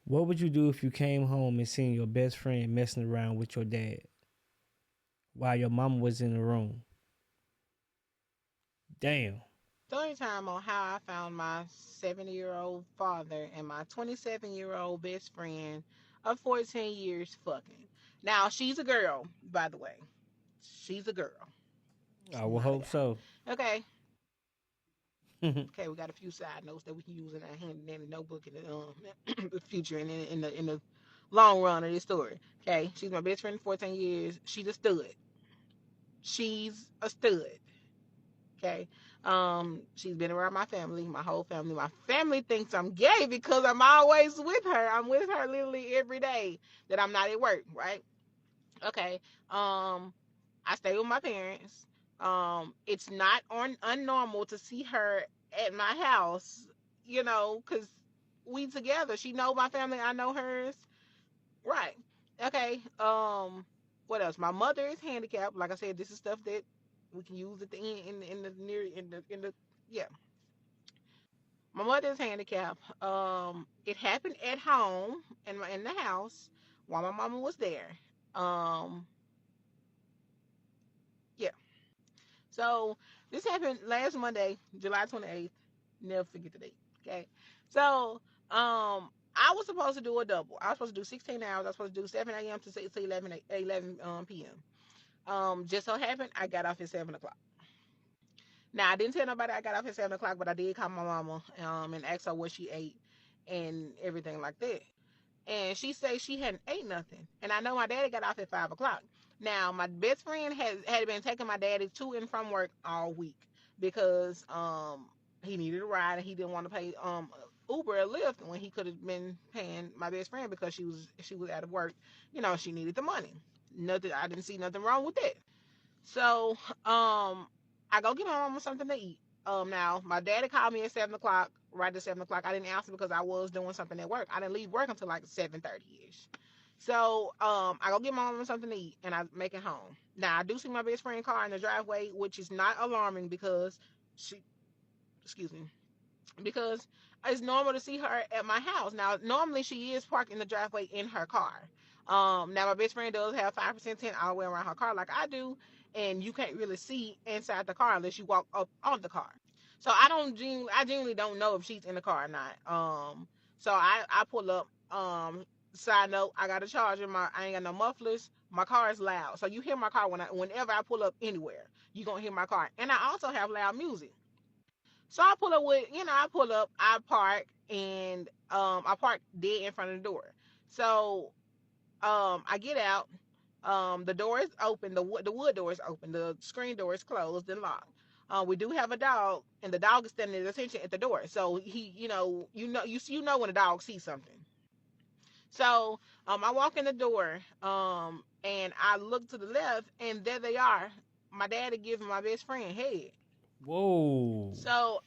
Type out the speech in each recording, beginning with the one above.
What would you do if you came home and seen your best friend messing around with your dad while your mama was in the room? Damn. Story time on how I found my 70-year-old father and my 27-year-old best friend of 14 years fucking. Now, she's a girl, by the way. She's a girl. It's I will not a hope guy. so. Okay. Okay, we got a few side notes that we can use in our hand in the notebook in the future and in the long run of this story. Okay, she's my best friend 14 years. She's a stud. She's a stud. Okay. She's been around my family, my whole family. My family thinks I'm gay because I'm always with her. I'm with her literally every day that I'm not at work, right? Okay. Um, I stay with my parents. It's not unnormal to see her at my house, because we together. She know my family, I know hers. Right. Okay. What else? My mother is handicapped. Like I said, this is stuff that we can use at the end in the near in the yeah. My mother is handicapped. It happened at home in the house while my mama was there. Um, yeah. So this happened last Monday, July 28th. Never forget the date. Okay. So I was supposed to do a double. I was supposed to do 16 hours. I was supposed to do 7 a.m. to 11 p.m. Just so happened I got off at 7 o'clock. Now I didn't tell nobody I got off at 7 o'clock, but I did call my mama and ask her what she ate and everything like that. And she said she hadn't ate nothing. And I know my daddy got off at 5 o'clock. Now my best friend had been taking my daddy to and from work all week because he needed a ride and he didn't want to pay Uber or Lyft when he could have been paying my best friend because she was out of work. She needed the money. Nothing. I didn't see nothing wrong with that. So, I go get my mama something to eat. Now my daddy called me at 7 o'clock. Right at 7 o'clock, I didn't answer because I was doing something at work. I didn't leave work until like 7:30 ish. So, I go get my mama something to eat, and I make it home. Now I do see my best friend car in the driveway, which is not alarming because she, excuse me, because it's normal to see her at my house. Now, normally she is parked in the driveway in her car. Now my best friend does have 5% tint all the way around her car, like I do, and you can't really see inside the car unless you walk up on the car. So I genuinely don't know if she's in the car or not. So I pull up. Side note, I got a charger. I ain't got no mufflers. My car is loud, so you hear my car whenever I pull up anywhere. You gonna hear my car, and I also have loud music. So I pull up I pull up, I park, and I park dead in front of the door. So I get out. The door is open. The wood door is open. The screen door is closed and locked. We do have a dog, and the dog is standing at attention at the door. So he, you know when a dog sees something. So I walk in the door, and I look to the left, and there they are. My daddy giving my best friend head. Whoa. So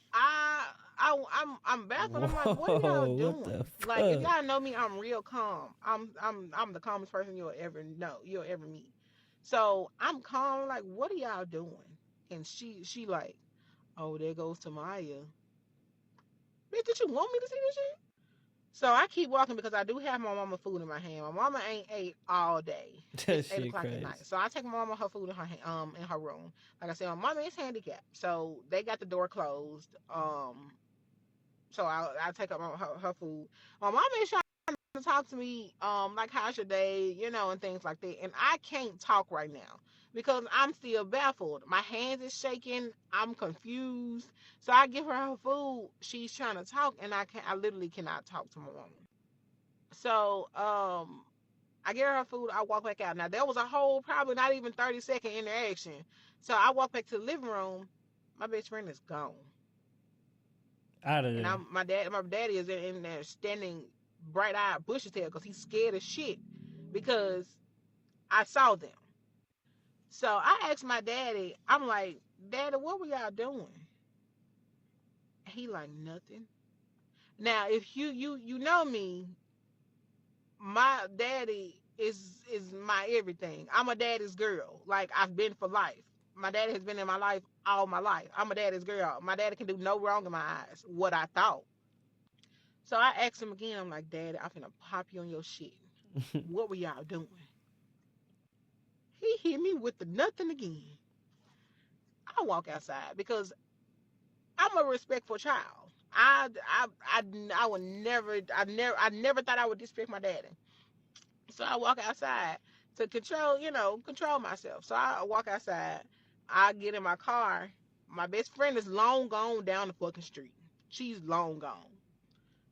I'm baffled. I'm like, what are y'all Whoa. What doing? the Like, if fuck? y'all know me, I'm real calm. I'm the calmest person you'll ever meet. So I'm calm. Like, what are y'all doing? And she like, oh, there goes Tamaya. Bitch, did you want me to see this shit? So I keep walking because I do have my mama food in my hand. My mama ain't ate all day. That It's eight shit o'clock at crazy. night. So I take my mama her food in in her room. Like I said, my mama is handicapped, so they got the door closed. So I take up her food. My mom is trying to talk to me, like how's your day, and things like that. And I can't talk right now because I'm still baffled. My hands is shaking. I'm confused. So I give her her food. She's trying to talk, and I literally cannot talk to my mom. So I give her her food. I walk back out. Now there was a whole probably not even 30-second interaction. So I walk back to the living room. My best friend is gone. Out of And there. my daddy is in there standing bright eyed bushy tail because he's scared as shit because I saw them. So I asked my daddy, I'm like, Daddy, what were y'all doing? He like nothing. Now if you know me, my daddy is my everything. I'm a daddy's girl. Like I've been for life. My daddy has been in my life all my life. I'm a daddy's girl. My daddy can do no wrong in my eyes. What I thought. So I asked him again. I'm like, Daddy, I'm finna pop you on your shit. What were y'all doing? He hit me with the nothing again. I walk outside because I'm a respectful child. I would never, I never thought I would disrespect my daddy. So I walk outside to control, control myself. So I walk outside. I get in my car. My best friend is long gone down the fucking street. She's long gone.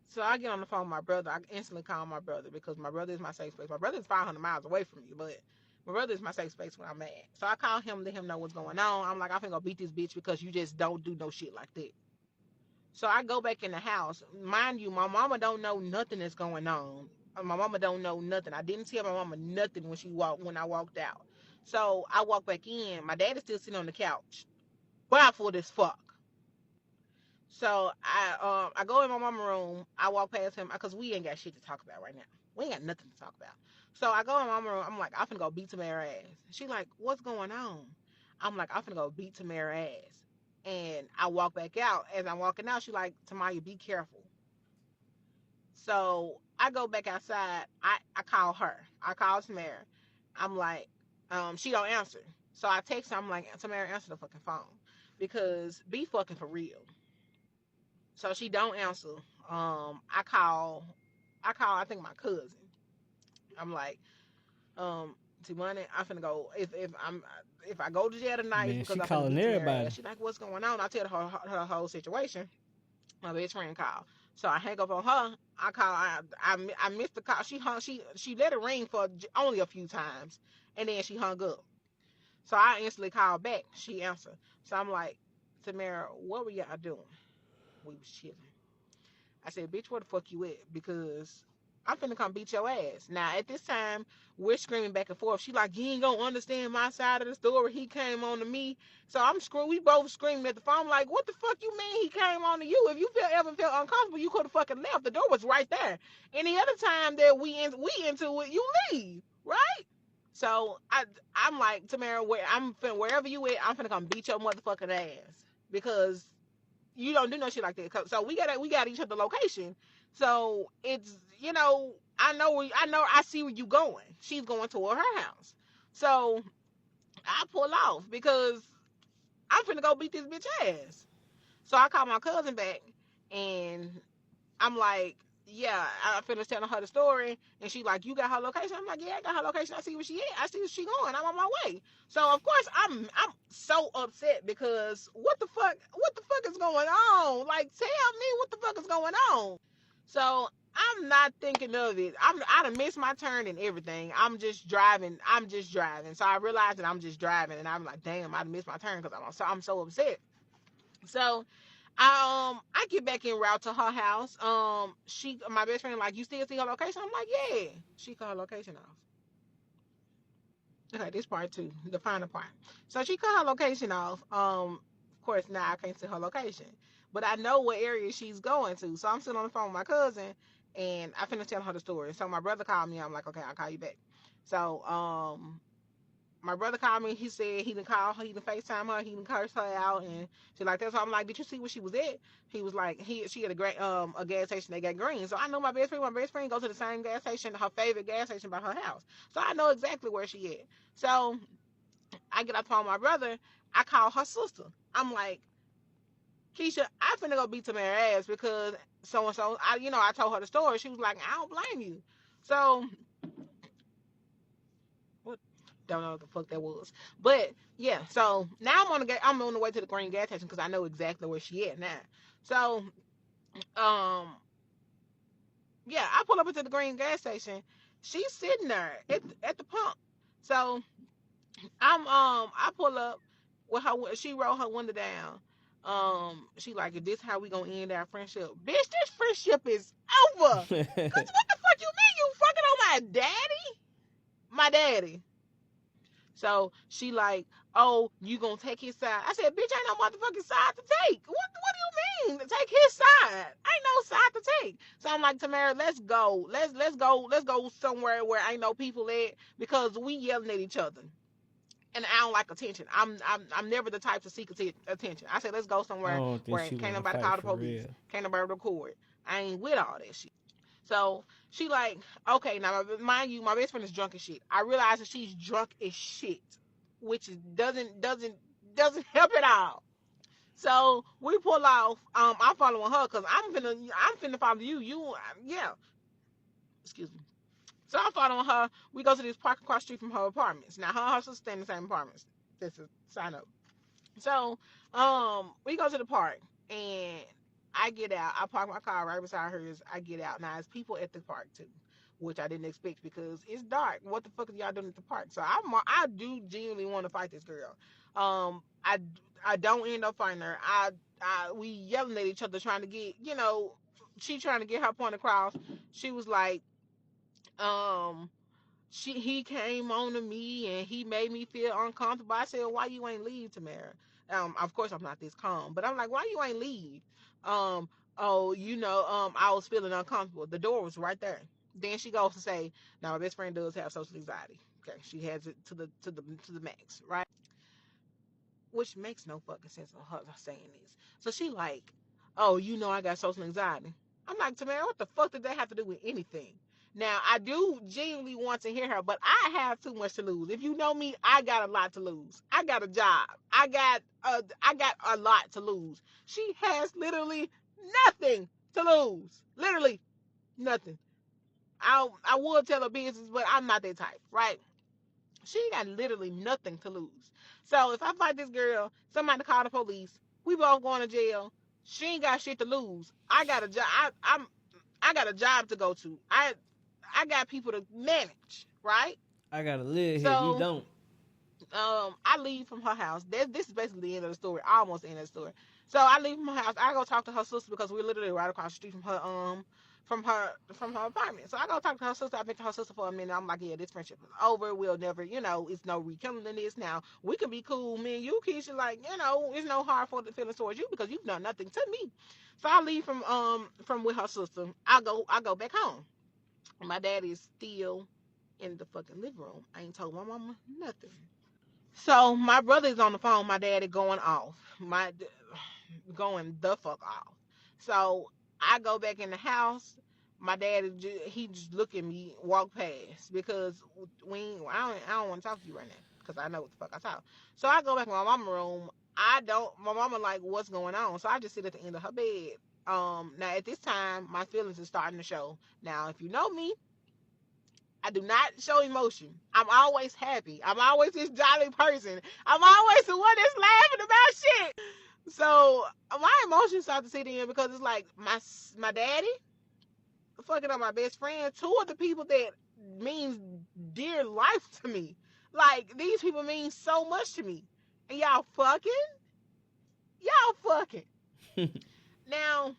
So I get on the phone with my brother. I instantly call my brother because my brother is my safe space. My brother is 500 miles away from me, but my brother is my safe space when I'm mad. So I call him, let him know what's going on. I'm like, I'm finna go beat this bitch because you just don't do no shit like that. So I go back in the house. Mind you, my mama don't know nothing that's going on. My mama don't know nothing. I didn't tell my mama nothing when I walked out. So I walk back in. My dad is still sitting on the couch, baffled as fuck. So I go in my mama room. I walk past him because we ain't got shit to talk about right now. We ain't got nothing to talk about. So I go in my mama room. I'm like, I'm finna go beat Tamara ass. She like, what's going on? I'm like, I'm finna go beat Tamara ass. And I walk back out. As I'm walking out, she like, Tamaya, be careful. So I go back outside. I call her. I call Tamara. I'm like, she don't answer. So I text her. I'm like, Tamara, answer the fucking phone because be fucking for real. So she don't answer. I call. I think my cousin. I'm like, T-Money, I'm finna go. If I go to jail tonight, it's Man, because she I'm finna calling beat Tamara everybody. ass. She like, what's going on? I tell her whole situation. My best friend called. So I hang up on her. I call. I missed the call. She hung. She let it ring for only a few times, and then she hung up. So I instantly called back. She answered. So I'm like, Tamara, what were y'all doing? We was chilling. I said, bitch, where the fuck you at? Because I'm finna come beat your ass. Now, at this time, we're screaming back and forth. She like, you ain't gonna understand my side of the story. He came on to me. So I'm screaming. We both screaming at the phone. I'm like, what the fuck you mean he came on to you? If you ever felt uncomfortable, you could have fucking left. The door was right there. Any other time that we into it, you leave, right? So I'm like, Tamara, wherever you at, I'm finna come beat your motherfucking ass because you don't do no shit like that. So we got each other location. So it's I see where you going. She's going toward her house. So I pull off because I'm finna go beat this bitch ass. So I call my cousin back and I'm like, yeah, I finished telling her the story, and she like, you got her location? I'm like, yeah, I got her location. I see where she at. I see where she going. I'm on my way. So of course I'm so upset because what the fuck is going on? Like, tell me what the fuck is going on. So I'm not thinking of it. I done missed my turn and everything. I'm just driving. I'm just driving. So I realized that I'm just driving, and I'm like, damn, I done missed my turn because I'm so upset. So I get back en route to her house. My best friend like, you still see her location? I'm like, yeah. She cut her location off. Okay, this part too, the final part. So she cut her location off. Of course now I can't see her location, but I know what area she's going to. So I'm sitting on the phone with my cousin, and I finished telling her the story. So my brother called me. I'm like, okay, I'll call you back. So my brother called me. He said he didn't call her, he didn't FaceTime her, he didn't curse her out, and she like that. So I'm like, did you see where she was at? He was like, she had a gas station that got green. So I know my best friend. My best friend goes to the same gas station, her favorite gas station by her house. So I know exactly where she at. So I get off the phone with my brother. I call her sister. I'm like, Keisha, I finna go beat Tamara ass because so and so. I told her the story. She was like, I don't blame you. So what? Don't know what the fuck that was. But yeah, so now I'm on the way to the green gas station because I know exactly where she at now. So um yeah, I pull up into the green gas station. She's sitting there at the pump. So I pull up with her. She rolled her window down. She like, is this how we gonna end our friendship? Bitch, this friendship is over. Cause what the fuck you mean you fucking on my daddy? My daddy. So she like, oh, you gonna take his side? I said, bitch, ain't no motherfucking side to take. What do you mean? Take his side? Ain't no side to take. So I'm like, Tamara, let's go. Let's go somewhere where ain't no people at because we yelling at each other. And I don't like attention. I'm never the type to seek attention. I said, let's go I somewhere don't think where she can't want to nobody fight call the for police, real. can't nobody record. I ain't with all that shit. So she like, okay, now mind you, my best friend is drunk as shit. I realize that she's drunk as shit, which is doesn't help at all. So we pull off. I'm following her because I'm finna follow you. Yeah, excuse me. So I'm following her. We go to this park across the street from her apartments. Now her and her sister stay in the same apartments. This is sign up. So, we go to the park and I get out. I park my car right beside hers. I get out. Now, there's people at the park too, which I didn't expect because it's dark. What the fuck are y'all doing at the park? So I do genuinely want to fight this girl. I don't end up fighting her. We yelling at each other trying to get, she trying to get her point across. She was like, um, he came on to me and he made me feel uncomfortable. I said, why you ain't leave, Tamara? Of course I'm not this calm, but I'm like, why you ain't leave? Um, oh, I was feeling uncomfortable. The door was right there. Then she goes to say, now my best friend does have social anxiety. Okay, she has it to the max, right? Which makes no fucking sense of her saying this. So she like, oh, I got social anxiety. I'm like, Tamara, what the fuck did that have to do with anything? Now I do genuinely want to hear her, but I have too much to lose. If you know me, I got a lot to lose. I got a job. I got a lot to lose. She has literally nothing to lose. Literally nothing. I would tell her business, but I'm not that type, right? She got literally nothing to lose. So if I fight this girl, somebody call the police. We both going to jail. She ain't got shit to lose. I got a job. I got a job to go to. I got people to manage, right? I gotta live here. You So don't. I leave from her house. This is basically the end of the story, almost the end of the story. So I leave from her house. I go talk to her sister because we're literally right across the street from her apartment. So I go talk to her sister. I've been to her sister for a minute. I'm like, yeah, this friendship is over. We'll never, it's no rekindling this now. We can be cool, me and you, Keisha. Like, it's no hard for the feelings towards you because you've done nothing to me. So I leave from with her sister. I go back home. My dad is still in the fucking living room. I ain't told my mama nothing. So my brother is on the phone. My daddy going off. Going the fuck off. So I go back in the house. My daddy he just look at me, walk past because I don't want to talk to you right now because I know what the fuck I talk. So I go back in my mama room. I don't. My mama like what's going on. So I just sit at the end of her bed. Now at this time my feelings are starting to show. Now if you know me, I do not show emotion. I'm always happy. I'm always this jolly person. I'm always the one that's laughing about shit. So my emotions start to sit in because it's like my daddy, fucking up my best friend, two of the people that means dear life to me. Like these people mean so much to me, and y'all fucking. Now,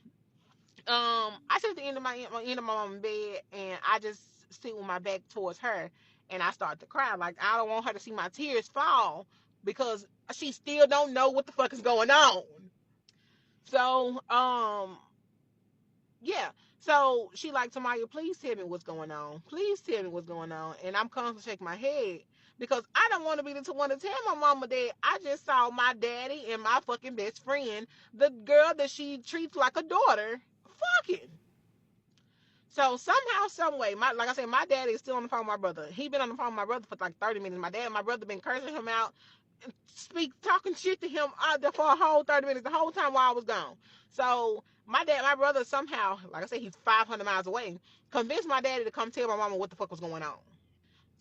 I sit at the end of my mom's bed, and I just sit with my back towards her, and I start to cry. Like I don't want her to see my tears fall because she still don't know what the fuck is going on. So, yeah. So she like, Tamaya, please tell me what's going on. Please tell me what's going on. And I'm constantly shaking my head because I don't want to be the one to tell my mama that I just saw my daddy and my fucking best friend, the girl that she treats like a daughter, fucking. So somehow, some way, like I said, my daddy is still on the phone with my brother. He been on the phone with my brother for like 30 minutes. My dad and my brother been cursing him out, talking shit to him for a whole 30 minutes, the whole time while I was gone. So my brother somehow, like I said, he's 500 miles away, convinced my daddy to come tell my mama what the fuck was going on.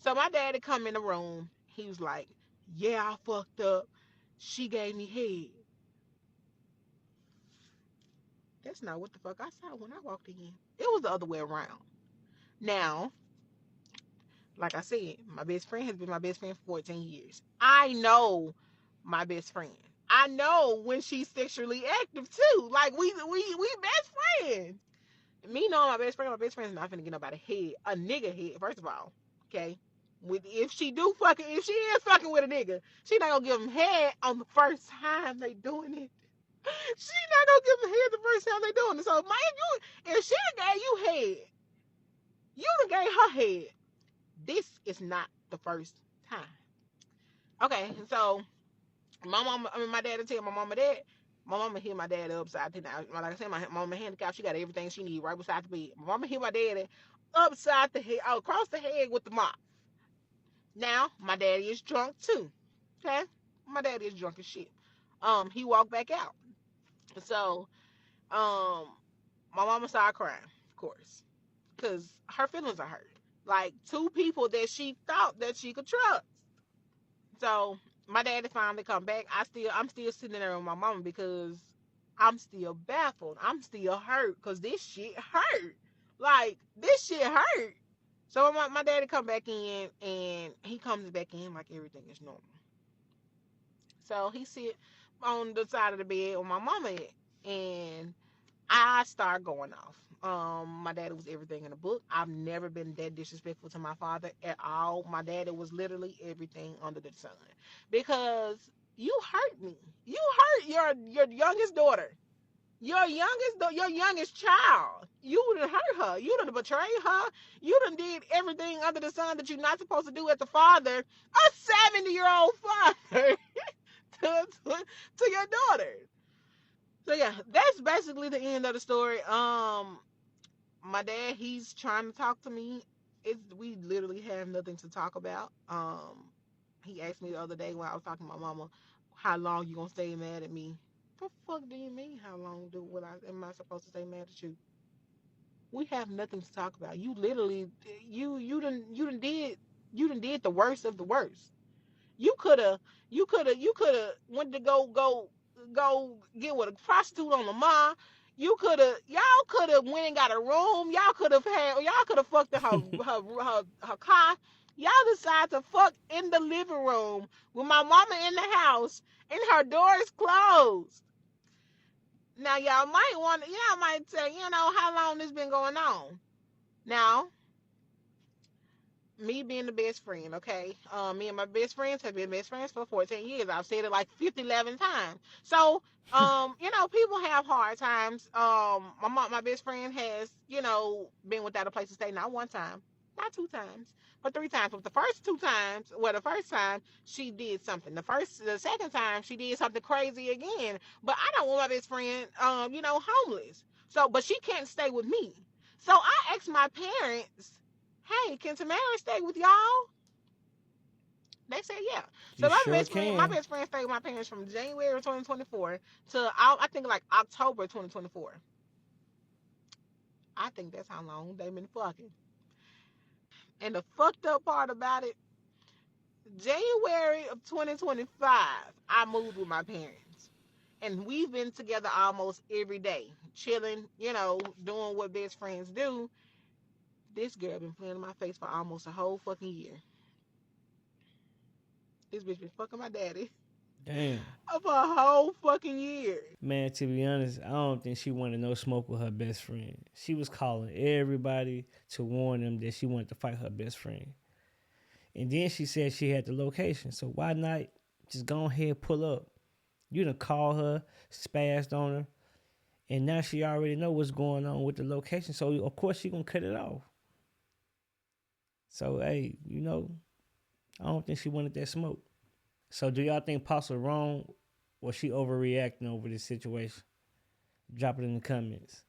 So my daddy come in the room. He was like, yeah, I fucked up. She gave me head. That's not what the fuck I saw when I walked in. It was the other way around. Now, like I said, my best friend has been my best friend for 14 years. I know my best friend. I know when she's sexually active too. Like we best friends. Me knowing my best friend's not finna get nobody head, a nigga head. First of all, okay. If she is fucking with a nigga, she not gonna give him head on the first time they doing it. She not gonna give him head the first time they doing it. So if she done gave you head, you done gave her head. This is not the first time. Okay, so my dad will tell my mama that. My mama hit my daddy upside the head. Like I said, my mama handicapped. She got everything she need right beside the bed. My mama hit my daddy upside the head, across the head with the mop. Now my daddy is drunk too. Okay, my daddy is drunk as shit. He walked back out. So, my mama started crying, of course, because her feelings are hurt. Like two people that she thought that she could trust. So my daddy finally come back. I'm still sitting there with my mama because I'm still baffled. I'm still hurt because this shit hurt. Like this shit hurt. So my daddy come back in and he comes back in like everything is normal. So he sit on the side of the bed with my mama and I start going off. My daddy was everything in the book. I've never been that disrespectful to my father at all. My daddy was literally everything under the sun. Because you hurt me. You hurt your youngest daughter. Your youngest child. You done hurt her. You done betrayed her. You done did everything under the sun that you're not supposed to do as a father, a 70-year-old father to your daughter. So yeah, that's basically the end of the story. My dad, he's trying to talk to me. We literally have nothing to talk about. He asked me the other day when I was talking to my mama, how long you gonna stay mad at me? The fuck do you mean? How long am I supposed to stay mad at you? We have nothing to talk about. You literally, you done did the worst of the worst. You could have went to go get with a prostitute on the mall. Y'all could have went and got a room. Y'all could have fucked in her car. Y'all decided to fuck in the living room with my mama in the house and her door is closed. Now y'all might say, how long this been going on. Now, me being the best friend, okay? Me and my best friends have been best friends for 14 years. I've said it like 50, 11 times. So, people have hard times. My best friend has, been without a place to stay not one time, not two times, but three times. But the first two times, well, the first time she did something. The second time she did something crazy again. But I don't want my best friend, homeless. So, but she can't stay with me. So I asked my parents, hey, can Tamara stay with y'all? They said yeah. So You sure my can. best friend stayed with my parents from January 2024 to I think like October 2024. I think that's how long they've been fucking. And the fucked up part about it, January of 2025, I moved with my parents. And we've been together almost every day, chilling, doing what best friends do. This girl been playing in my face for almost a whole fucking year. This bitch been fucking my daddy Damn. for a whole fucking year. Man, to be honest, I don't think she wanted no smoke with her best friend. She was calling everybody to warn them that she wanted to fight her best friend. And then she said she had the location. So why not just go ahead and pull up? You done call her, spazzed on her, and now she already know what's going on with the location. So of course she gonna cut it off. So hey, I don't think she wanted that smoke. So do y'all think Apostle wrong or she overreacting over this situation? Drop it in the comments.